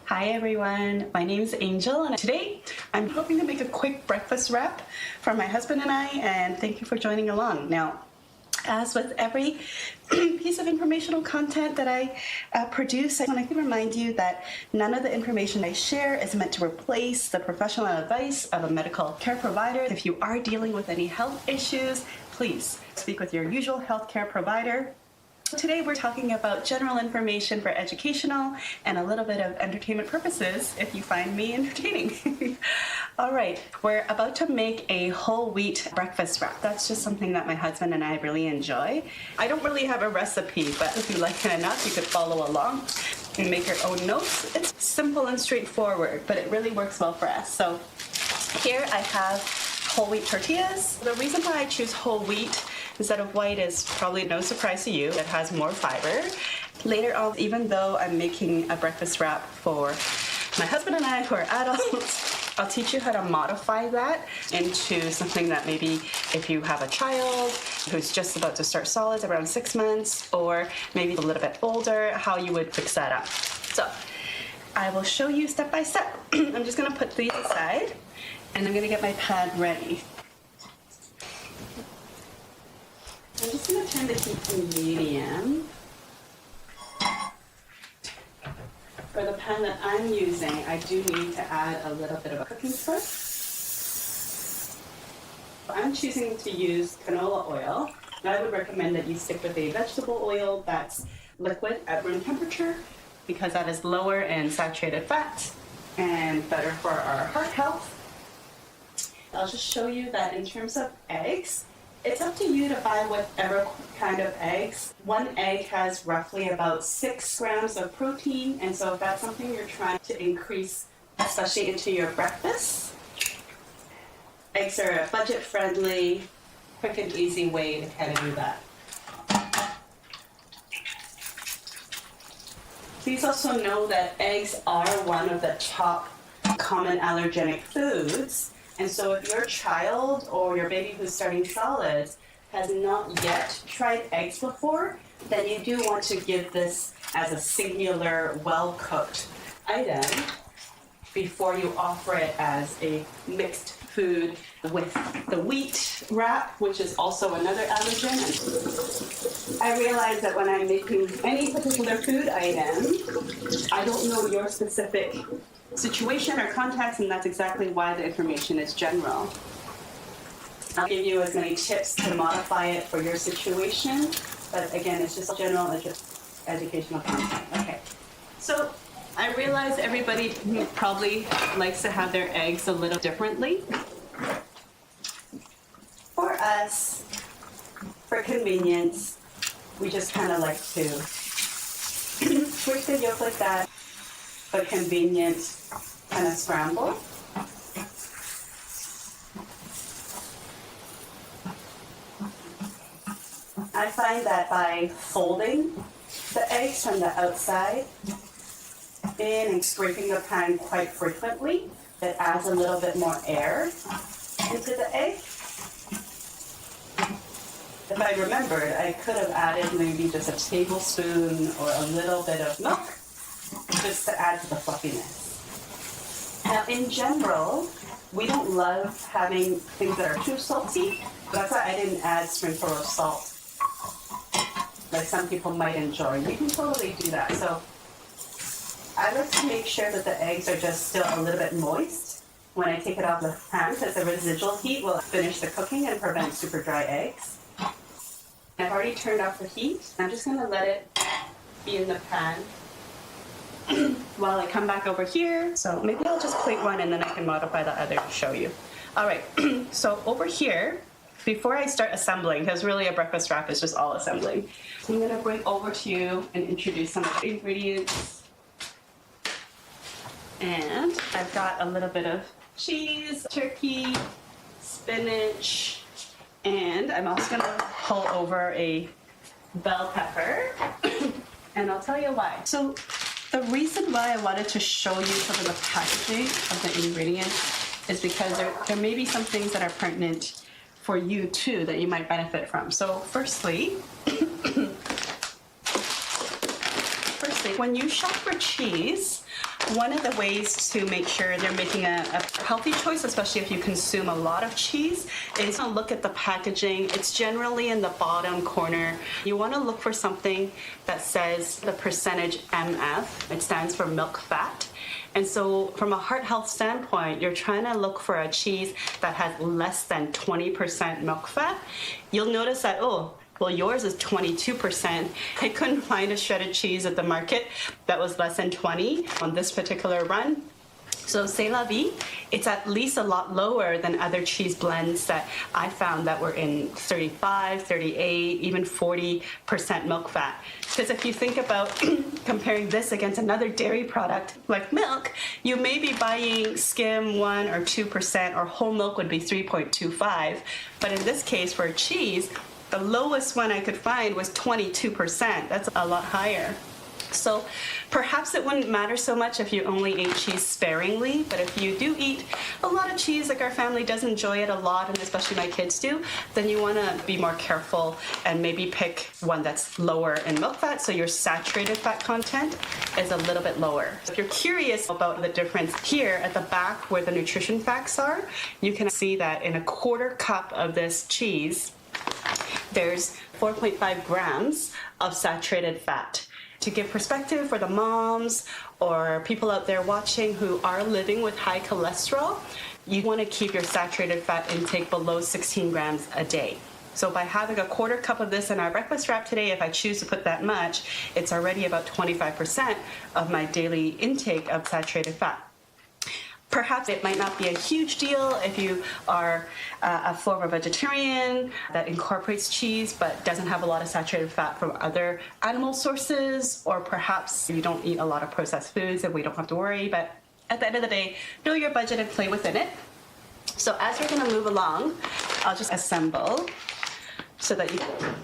Hi everyone, my name is Angel and today I'm hoping to make a quick breakfast wrap for my husband and I, and thank you for joining along. Now, as with every piece of informational content that I produce, I want to remind you that none of the information I share is meant to replace the professional advice of a medical care provider. If you are dealing with any health issues, please speak with your usual healthcare provider. Today we're talking about general information for educational and a little bit of entertainment purposes if you find me entertaining. All right, we're about to make a whole wheat breakfast wrap. That's just something that my husband and I really enjoy. I don't really have a recipe, but if you like it enough, you could follow along and make your own notes. It's simple and straightforward, but it really works well for us. So here I have whole wheat tortillas. The reason why I choose whole wheat instead of white is probably no surprise to you. It has more fiber. Later on, even though I'm making a breakfast wrap for my husband and I who are adults, I'll teach you how to modify that into something that maybe if you have a child who's just about to start solids around 6 months, or maybe a little bit older, how you would fix that up. So I will show you step by step. I'm just gonna put these aside and I'm gonna get my pan ready. I'm just going to turn the heat to medium. For the pan that I'm using, I do need to add a little bit of a cooking soda. I'm choosing to use canola oil. I would recommend that you stick with a vegetable oil that's liquid at room temperature because that is lower in saturated fat and better for our heart health. I'll just show you that in terms of eggs, it's up to you to buy whatever kind of eggs. One egg has roughly about 6 grams of protein, and so if that's something you're trying to increase, especially into your breakfast, eggs are a budget-friendly, quick and easy way to kind of do that. Please also know that eggs are one of the top common allergenic foods. And so if your child or your baby who's starting solids has not yet tried eggs before, then you do want to give this as a singular, well-cooked item before you offer it as a mixed food with the wheat wrap, which is also another allergen. I realize that when I'm making any particular food item, I don't know your specific situation or context, and that's exactly why the information is general. I'll give you as many tips to modify it for your situation, but again, it's just general educational content. Okay, so I realize everybody probably likes to have their eggs a little differently. For us, for convenience, we just kind of like to switch the yolk like that, for convenient kind of scramble. I find that by folding the eggs from the outside in and scraping the pan quite frequently, it adds a little bit more air into the egg. If I remembered, I could have added maybe just a tablespoon or a little bit of milk just to add to the fluffiness. Now, in general, we don't love having things that are too salty. That's why I didn't add a sprinkle of salt like some people might enjoy. You can totally do that. So I like to make sure that the eggs are just still a little bit moist when I take it off the pan, because the residual heat will finish the cooking and prevent super dry eggs. I've already turned off the heat. I'm just going to let it be in the pan while I come back over here. So maybe I'll just plate one and then I can modify the other to show you. All right, so over here, before I start assembling, because really a breakfast wrap is just all assembling, I'm gonna bring over to you and introduce some of the ingredients. And I've got a little bit of cheese, turkey, spinach, and I'm also gonna pull over a bell pepper. And I'll tell you why. So the reason why I wanted to show you some of the packaging of the ingredients is because there may be some things that are pertinent for you too that you might benefit from. So firstly, when you shop for cheese, One of the ways to make sure they're making a healthy choice, especially if you consume a lot of cheese, is to look at the packaging. It's generally in the bottom corner. You want to look for something that says the percentage MF. It stands for milk fat. And so from a heart health standpoint, you're trying to look for a cheese that has less than 20% milk fat. You'll notice that, oh, well, yours is 22%. I couldn't find a shredded cheese at the market that was less than 20 on this particular run. So c'est la vie. It's at least a lot lower than other cheese blends that I found that were in 35, 38, even 40% milk fat. Because if you think about comparing this against another dairy product like milk, you may be buying skim 1 or 2%, or whole milk would be 3.25. But in this case, for cheese, the lowest one I could find was 22%. That's a lot higher. So perhaps it wouldn't matter so much if you only ate cheese sparingly, but if you do eat a lot of cheese, like our family does enjoy it a lot, and especially my kids do, then you want to be more careful and maybe pick one that's lower in milk fat, so your saturated fat content is a little bit lower. If you're curious about the difference, here at the back where the nutrition facts are, you can see that in a quarter cup of this cheese, there's 4.5 grams of saturated fat. To give perspective for the moms or people out there watching who are living with high cholesterol, you want to keep your saturated fat intake below 16 grams a day. So by having a quarter cup of this in our breakfast wrap today, if I choose to put that much, it's already about 25% of my daily intake of saturated fat. Perhaps it might not be a huge deal if you are a former vegetarian that incorporates cheese but doesn't have a lot of saturated fat from other animal sources, or perhaps you don't eat a lot of processed foods and we don't have to worry. But at the end of the day, know your budget and play within it. So as we're going to move along, I'll just assemble so that you can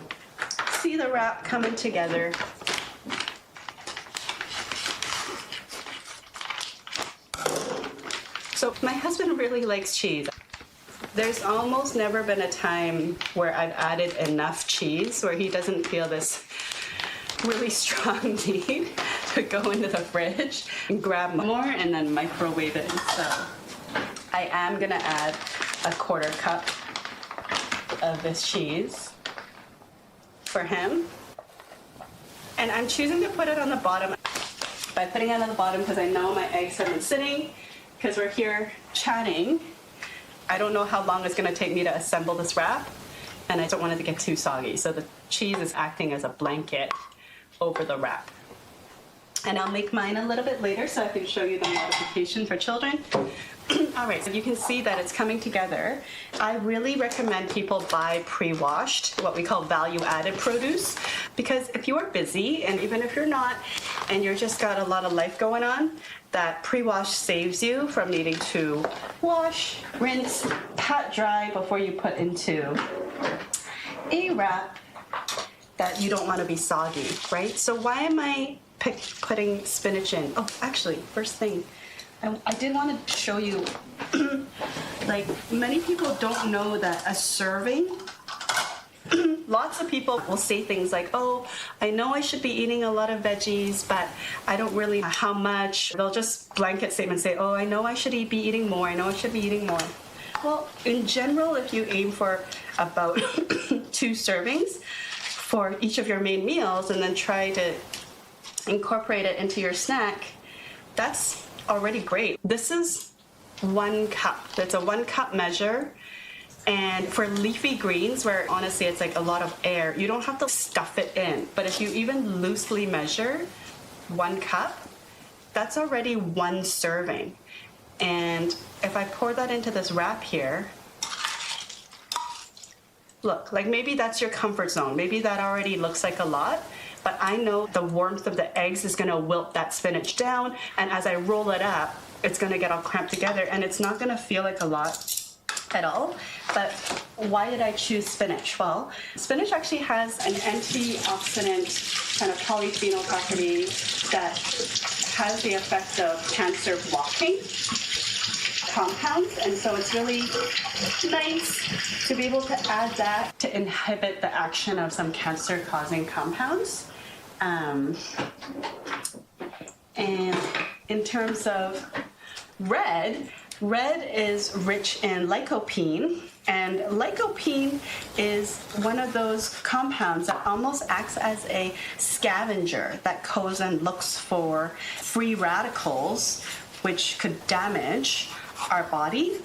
see the wrap coming together. So my husband really likes cheese. There's almost never been a time where I've added enough cheese where he doesn't feel this really strong need to go into the fridge and grab more and then microwave it. So I am gonna add a quarter cup of this cheese for him. And I'm choosing to put it on the bottom. By putting it on the bottom because I know my eggs have been sitting, because we're here chatting. I don't know how long it's going to take me to assemble this wrap, and I don't want it to get too soggy. So the cheese is acting as a blanket over the wrap. And I'll make mine a little bit later so I can show you the modification for children. All right, so you can see that it's coming together. I really recommend people buy pre-washed, what we call value-added produce, because if you are busy, and even if you're not, and you're just got a lot of life going on, that pre-wash saves you from needing to wash, rinse, pat dry before you put into a wrap that you don't want to be soggy, right? So why am I putting spinach in? Oh, actually, first thing, I did want to show you, like, many people don't know that a serving, lots of people will say things like, oh, I know I should be eating a lot of veggies, but I don't really know how much. They'll just blanket statement say, oh, I know I should be eating more. I know I should be eating more. Well, in general, if you aim for about 2 servings for each of your main meals and then try to incorporate it into your snack, that's already great. This is 1 cup. That's a 1 cup measure. And for leafy greens, where honestly it's like a lot of air, you don't have to stuff it in. But if you even loosely measure 1 cup, that's already 1 serving. And if I pour that into this wrap here, look, like maybe that's your comfort zone. Maybe that already looks like a lot, but I know the warmth of the eggs is gonna wilt that spinach down, and as I roll it up, it's gonna get all cramped together, and it's not gonna feel like a lot at all. But why did I choose spinach? Well, spinach actually has an antioxidant kind of polyphenol property that has the effect of cancer blocking compounds, and so it's really nice to be able to add that to inhibit the action of some cancer-causing compounds. And In terms of red is rich in lycopene, and lycopene is one of those compounds that almost acts as a scavenger that goes and looks for free radicals, which could damage our body.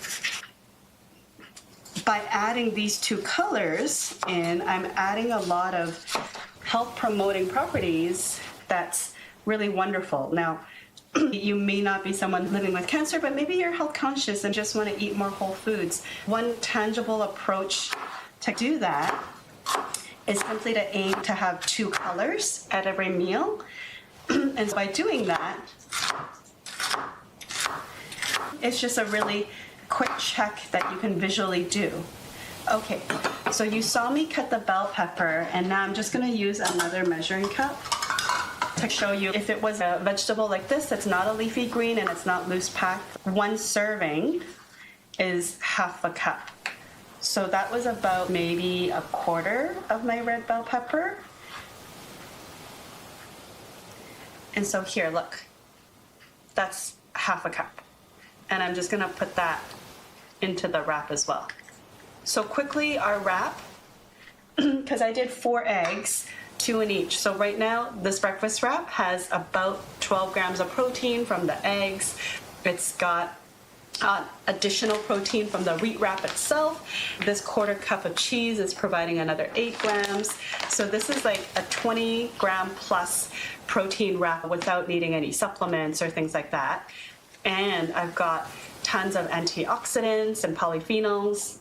By adding these two colors in, I'm adding a lot of health promoting properties that's really wonderful. Now, you may not be someone living with cancer, but maybe you're health conscious and just want to eat more whole foods. One tangible approach to do that is simply to aim to have two colors at every meal. And by doing that, it's just a really quick check that you can visually do. Okay, so you saw me cut the bell pepper, and now I'm just going to use another measuring cup to show you if it was a vegetable like this that's not a leafy green and it's not loose packed. One serving is half a cup. So that was about maybe a quarter of my red bell pepper. And so here, look, that's half a cup. And I'm just gonna put that into the wrap as well. So quickly, our wrap, because I did 4 eggs, 2 in each. So right now, this breakfast wrap has about 12 grams of protein from the eggs. It's got additional protein from the wheat wrap itself. This quarter cup of cheese is providing another 8 grams. So this is like a 20 gram plus protein wrap without needing any supplements or things like that. And I've got tons of antioxidants and polyphenols,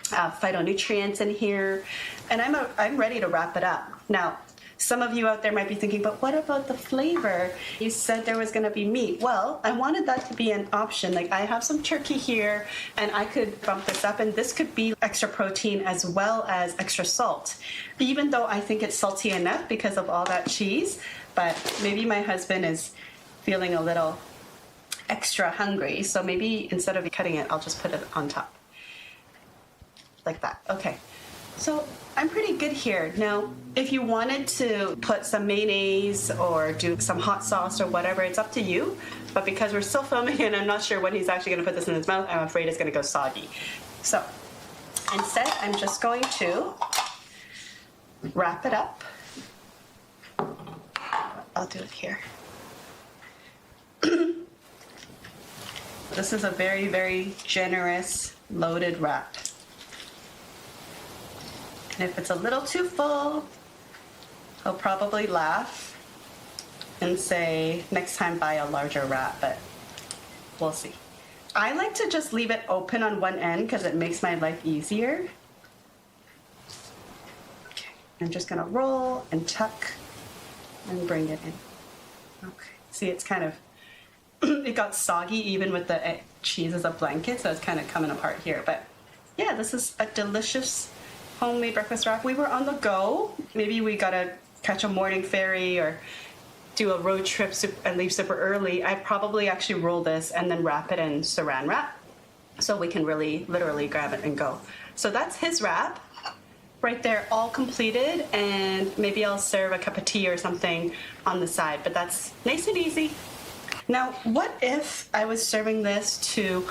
phytonutrients in here, and I'm ready to wrap it up. Now, some of you out there might be thinking, but what about the flavor? You said there was going to be meat. Well, I wanted that to be an option. Like, I have some turkey here, and I could bump this up, and this could be extra protein as well as extra salt. Even though I think it's salty enough because of all that cheese, but maybe my husband is feeling a little extra hungry, so maybe instead of cutting it, I'll just put it on top. Like that. Okay. So I'm pretty good here. Now, if you wanted to put some mayonnaise or do some hot sauce or whatever, it's up to you. But because we're still filming and I'm not sure when he's actually going to put this in his mouth, I'm afraid it's going to go soggy. So instead, I'm just going to wrap it up. I'll do it here. This is a very, very generous loaded wrap. And if it's a little too full, he'll probably laugh and say, next time buy a larger wrap, but we'll see. I like to just leave it open on one end because it makes my life easier. Okay, I'm just gonna roll and tuck and bring it in. Okay, see, it's kind of, it got soggy even with the cheese as a blanket, so it's kind of coming apart here. But yeah, this is a delicious homemade breakfast wrap. We were on the go. Maybe we gotta catch a morning ferry or do a road trip and leave super early. I probably actually roll this and then wrap it in saran wrap so we can really literally grab it and go. So that's his wrap right there, all completed, and maybe I'll serve a cup of tea or something on the side, but that's nice and easy. Now, what if I was serving this to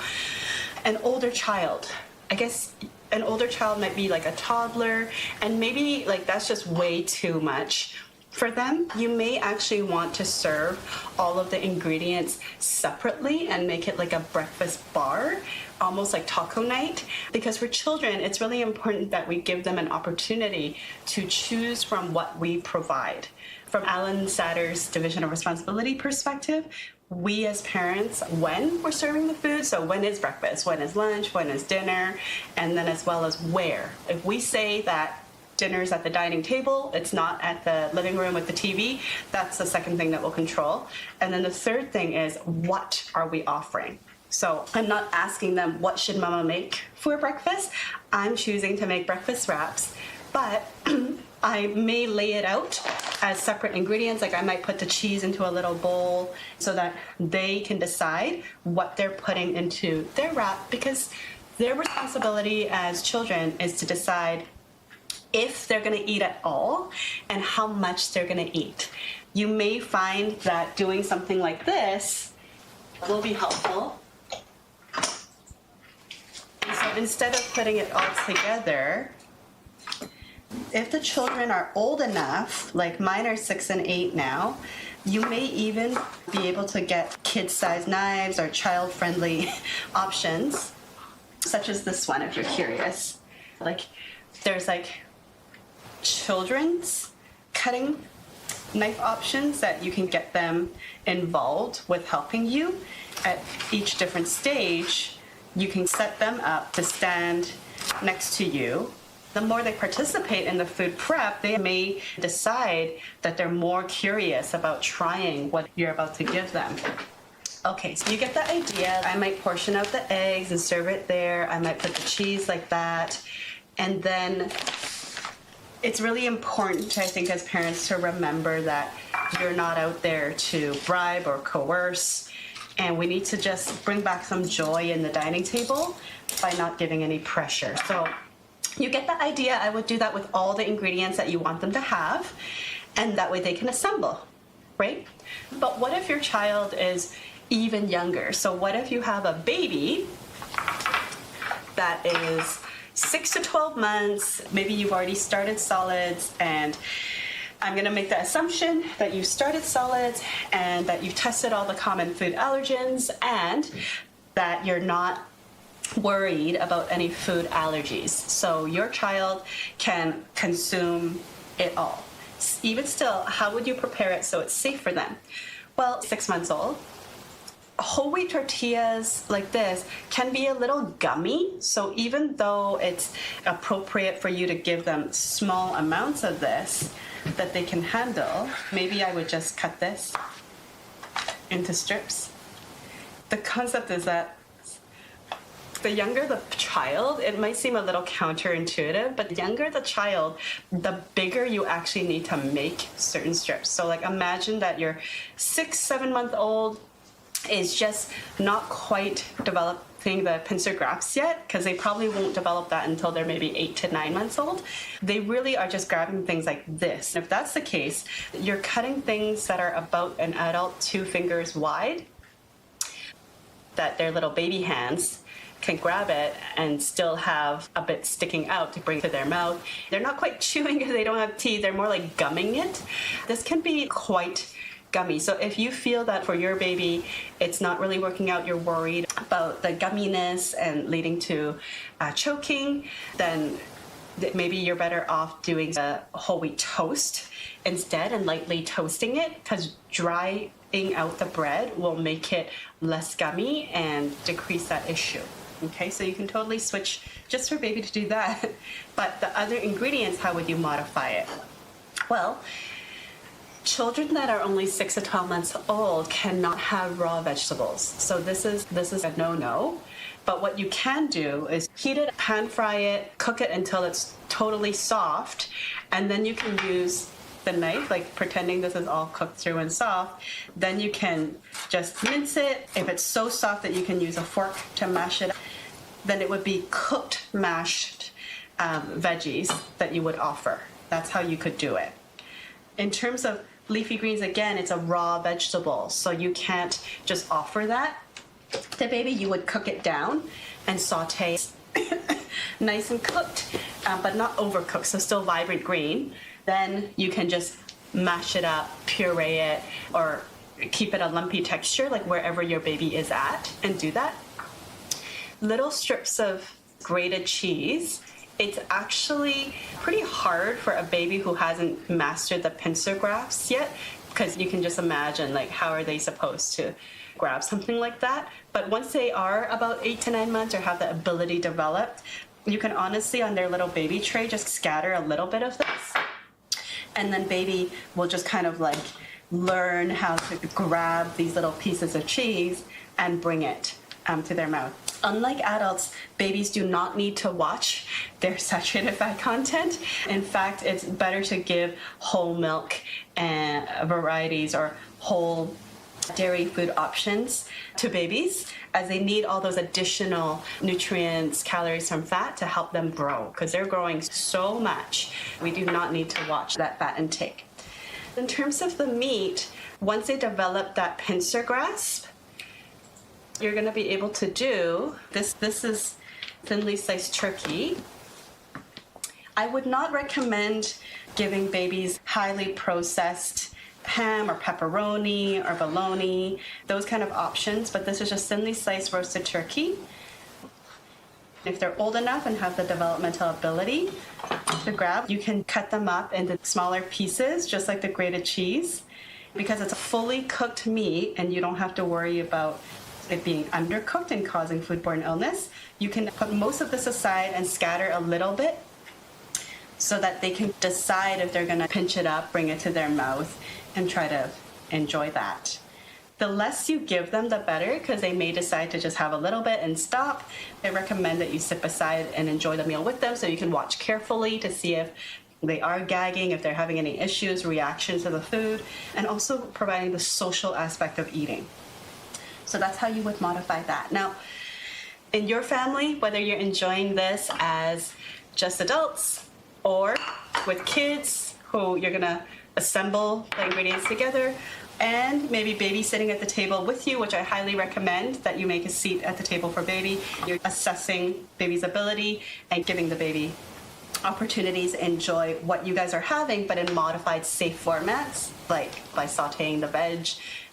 an older child? I guess an older child might be like a toddler, and maybe like that's just way too much for them. You may actually want to serve all of the ingredients separately and make it like a breakfast bar, almost like taco night, because for children, it's really important that we give them an opportunity to choose from what we provide. From Alan Satter's Division of Responsibility perspective, we as parents, when we're serving the food, so when is breakfast, when is lunch, when is dinner, and then as well as where. If we say that dinner's at the dining table, it's not at the living room with the TV, that's the second thing that we'll control. And then the third thing is, what are we offering? So I'm not asking them, what should mama make for breakfast? I'm choosing to make breakfast wraps, but I may lay it out as separate ingredients. Like I might put the cheese into a little bowl so that they can decide what they're putting into their wrap, because their responsibility as children is to decide if they're going to eat at all and how much they're going to eat. You may find that doing something like this will be helpful. So instead of putting it all together, if the children are old enough, like mine are 6 and 8 now, you may even be able to get kid-sized knives or child-friendly options, such as this one if you're curious. Like, there's like children's cutting knife options that you can get them involved with helping you at each different stage. You can set them up to stand next to you. The more they participate in the food prep, they may decide that they're more curious about trying what you're about to give them. Okay, so you get the idea. I might portion out the eggs and serve it there. I might put the cheese like that. And then it's really important, I think, as parents to remember that you're not out there to bribe or coerce. And we need to just bring back some joy in the dining table by not giving any pressure. So you get the idea. I would do that with all the ingredients that you want them to have, and that way they can assemble, right? But what if your child is even younger? So what if you have a baby that is 6 to 12 months, maybe you've already started solids, and I'm gonna make the assumption that you started solids and that you've tested all the common food allergens and that you're not worried about any food allergies. So your child can consume it all. Even still, how would you prepare it so it's safe for them? Well, 6 months old. Whole wheat tortillas like this can be a little gummy. So even though it's appropriate for you to give them small amounts of this that they can handle, maybe I would just cut this into strips. The concept is that the younger the child, it might seem a little counterintuitive, but the younger the child, the bigger you actually need to make certain strips. So like imagine that your 6-7 month old is just not quite developing the pincer grafts yet, because they probably won't develop that until they're maybe 8 to 9 months old. They really are just grabbing things like this. If that's the case, you're cutting things that are about an adult 2 fingers wide, that their little baby hands can grab it and still have a bit sticking out to bring to their mouth. They're not quite chewing because they don't have teeth, they're more like gumming it. This can be quite gummy. So if you feel that for your baby it's not really working out, you're worried about the gumminess and leading to choking, then maybe you're better off doing a whole wheat toast instead and lightly toasting it, because drying out the bread will make it less gummy and decrease that issue. Okay, so you can totally switch just for baby to do that. But the other ingredients, how would you modify it? Well, children that are only 6 to 12 months old cannot have raw vegetables. So this is a no-no. But what you can do is heat it, pan fry it, cook it until it's totally soft, and then you can use the knife, like pretending this is all cooked through and soft. Then you can just mince it. If it's so soft that you can use a fork to mash it, then it would be cooked mashed veggies that you would offer. That's how you could do it. In terms of leafy greens, again, it's a raw vegetable, so you can't just offer that to baby. You would cook it down and saute nice and cooked, but not overcooked, so still vibrant green. Then you can just mash it up, puree it, or keep it a lumpy texture, like wherever your baby is at, and do that. Little strips of grated cheese. It's actually pretty hard for a baby who hasn't mastered the pincer grafts yet, because you can just imagine, like, how are they supposed to grab something like that? But once they are about 8 to 9 months or have the ability developed, you can honestly, on their little baby tray, just scatter a little bit of this. And then baby will just kind of like learn how to grab these little pieces of cheese and bring it to their mouth. Unlike adults, babies do not need to watch their saturated fat content. In fact, it's better to give whole milk and varieties or whole dairy food options to babies, as they need all those additional nutrients, calories from fat to help them grow, because they're growing so much. We do not need to watch that fat intake. In terms of the meat, once they develop that pincer grasp, you're going to be able to do this. This is thinly sliced turkey. I would not recommend giving babies highly processed ham or pepperoni or bologna, those kind of options, but this is just thinly sliced roasted turkey. If they're old enough and have the developmental ability to grab, you can cut them up into smaller pieces, just like the grated cheese, because it's a fully cooked meat and you don't have to worry about it being undercooked and causing foodborne illness. You can put most of this aside and scatter a little bit so that they can decide if they're gonna pinch it up, bring it to their mouth, and try to enjoy that. The less you give them, the better, because they may decide to just have a little bit and stop. I recommend that you sit beside and enjoy the meal with them so you can watch carefully to see if they are gagging, if they're having any issues, reactions to the food, and also providing the social aspect of eating. So that's how you would modify that. Now, in your family, whether you're enjoying this as just adults or with kids who you're gonna assemble the ingredients together, and maybe baby sitting at the table with you, which I highly recommend that you make a seat at the table for baby. You're assessing baby's ability and giving the baby opportunities to enjoy what you guys are having, but in modified, safe formats, like by sauteing the veg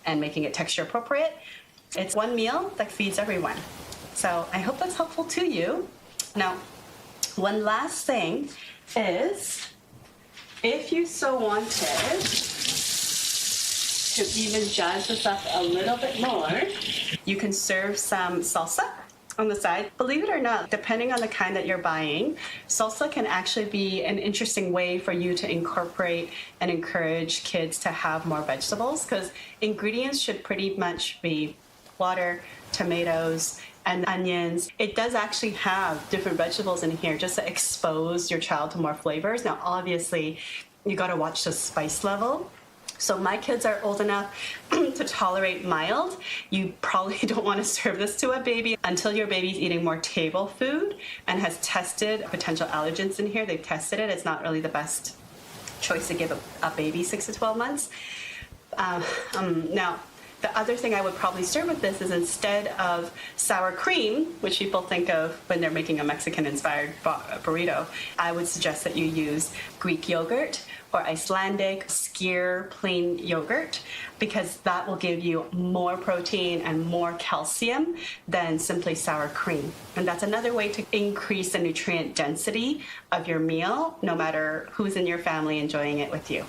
and making it texture appropriate. It's one meal that feeds everyone. So I hope that's helpful to you. Now, one last thing is, if you so wanted to even jazz this up a little bit more, you can serve some salsa on the side. Believe it or not, depending on the kind that you're buying, salsa can actually be an interesting way for you to incorporate and encourage kids to have more vegetables, because ingredients should pretty much be water, tomatoes, and onions. It does actually have different vegetables in here just to expose your child to more flavors. Now, obviously, you gotta watch the spice level. So my kids are old enough to tolerate mild. You probably don't want to serve this to a baby until your baby's eating more table food and has tested potential allergens in here. They've tested it. It's not really the best choice to give a baby 6 to 12 months. Now, the other thing I would probably serve with this is, instead of sour cream, which people think of when they're making a Mexican-inspired burrito, I would suggest that you use Greek yogurt or Icelandic skyr plain yogurt, because that will give you more protein and more calcium than simply sour cream. And that's another way to increase the nutrient density of your meal, no matter who's in your family enjoying it with you.